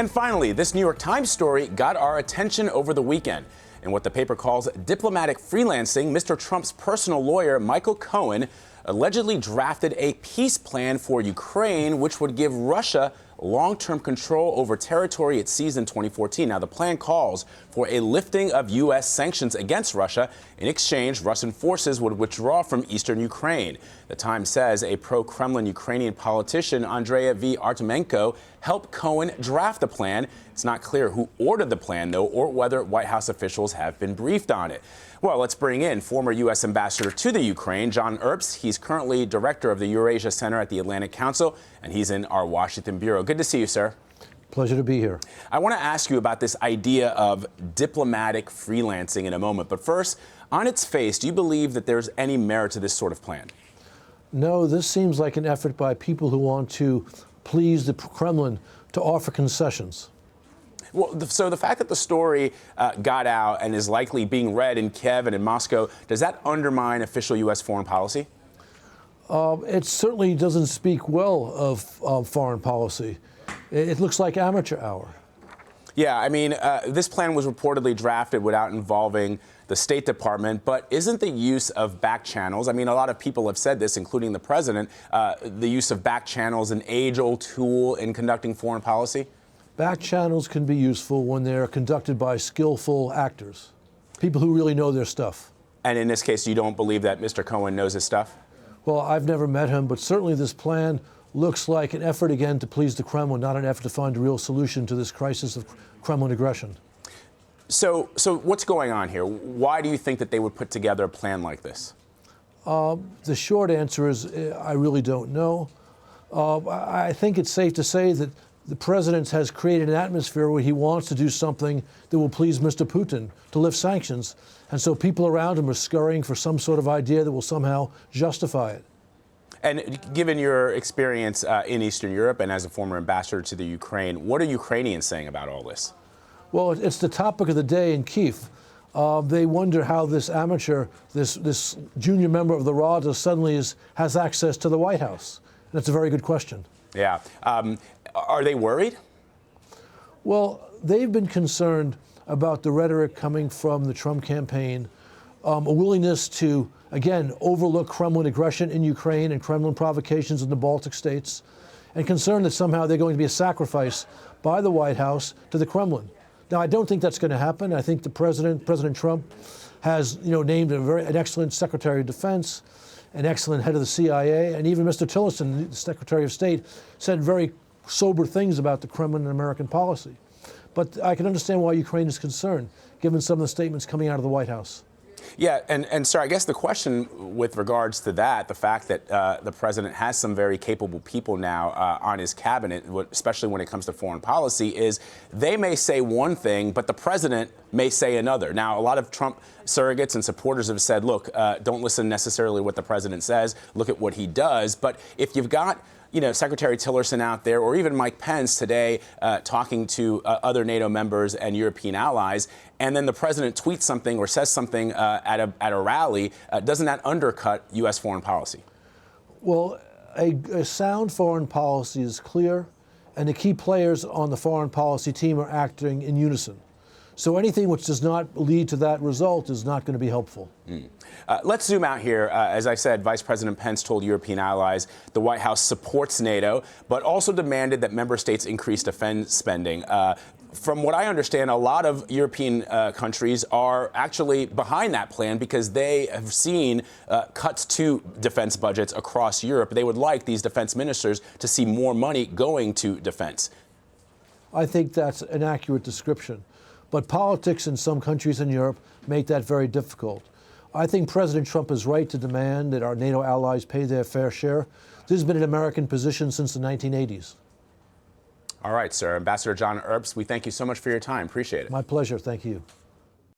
And finally, this New York Times story got our attention over the weekend. In what the paper calls diplomatic freelancing, Mr. Trump's personal lawyer, Michael Cohen, allegedly drafted a peace plan for Ukraine, which would give Russia long-term control over territory it seized in 2014. Now, the plan calls for a lifting of U.S. sanctions against Russia. In exchange, Russian forces would withdraw from eastern Ukraine. The Times says a pro-Kremlin Ukrainian politician, Andrei V. Artemenko, helped Cohen draft the plan. It's not clear who ordered the plan, though, or whether White House officials have been briefed on it. Well, let's bring in former U.S. Ambassador to the Ukraine, John Herbst. He's currently director of the Eurasia Center at the Atlantic Council, and he's in our Washington bureau. Good to see you, sir. Pleasure to be here. I want to ask you about this idea of diplomatic freelancing in a moment. But first, on its face, do you believe that there's any merit to this sort of plan? No, this seems like an effort by people who want to please the Kremlin to offer concessions. Well, so the fact that the story got out and is likely being read in Kiev and in Moscow, does that undermine official U.S. foreign policy? It certainly doesn't speak well of foreign policy. It looks like amateur hour. Yeah, I mean, this plan was reportedly drafted without involving the State Department, but isn't the use of back channels, I mean, a lot of people have said this, including the president, the use of back channels an age-old tool in conducting foreign policy? Back channels can be useful when they're conducted by skillful actors, people who really know their stuff. And in this case, you don't believe that Mr. Cohen knows his stuff? Well, I've never met him, but certainly this plan looks like an effort again to please the Kremlin, not an effort to find a real solution to this crisis of Kremlin aggression. So what's going on here? Why do you think that they would put together a plan like this? The short answer is I really don't know. I think it's safe to say that the president has created an atmosphere where he wants to do something that will please Mr. Putin, to lift sanctions. And so people around him are scurrying for some sort of idea that will somehow justify it. And given your experience in Eastern Europe and as a former ambassador to the Ukraine, what are Ukrainians saying about all this? Well, it's the topic of the day in Kyiv. They wonder how this amateur, this junior member of the Rada suddenly has access to the White House. And that's a very good question. Yeah. Are they worried? Well, they've been concerned about the rhetoric coming from the Trump campaign, a willingness to, again, overlook Kremlin aggression in Ukraine and Kremlin provocations in the Baltic states, and concerned that somehow they're going to be a sacrifice by the White House to the Kremlin. Now, I don't think that's going to happen. I think President Trump has, named an excellent Secretary of Defense, an excellent head of the CIA, and even Mr. Tillerson, the Secretary of State, said very sober things about the Kremlin and American policy. But I can understand why Ukraine is concerned, given some of the statements coming out of the White House. Yeah, and sir, I guess the question with regards to that, the fact that the president has some very capable people now on his cabinet, especially when it comes to foreign policy, is they may say one thing, but the president may say another. Now, a lot of Trump surrogates and supporters have said, look, don't listen necessarily to what the president says, look at what he does. But if you've got Secretary Tillerson out there, or even Mike Pence today talking to other NATO members and European allies, and then the president tweets something or says something at a rally, doesn't that undercut U.S. foreign policy? Well, a sound foreign policy is clear, and the key players on the foreign policy team are acting in unison. So anything which does not lead to that result is not going to be helpful. Let's zoom out here. As I said, Vice President Pence told European allies the White House supports NATO, but also demanded that member states increase defense spending. From what I understand, a lot of European countries are actually behind that plan because they have seen cuts to defense budgets across Europe. They would like these defense ministers to see more money going to defense. I think that's an accurate description. But politics in some countries in Europe make that very difficult. I think President Trump is right to demand that our NATO allies pay their fair share. This has been an American position since the 1980s. All right, sir. Ambassador John Herbst, we thank you so much for your time. Appreciate it. My pleasure. Thank you.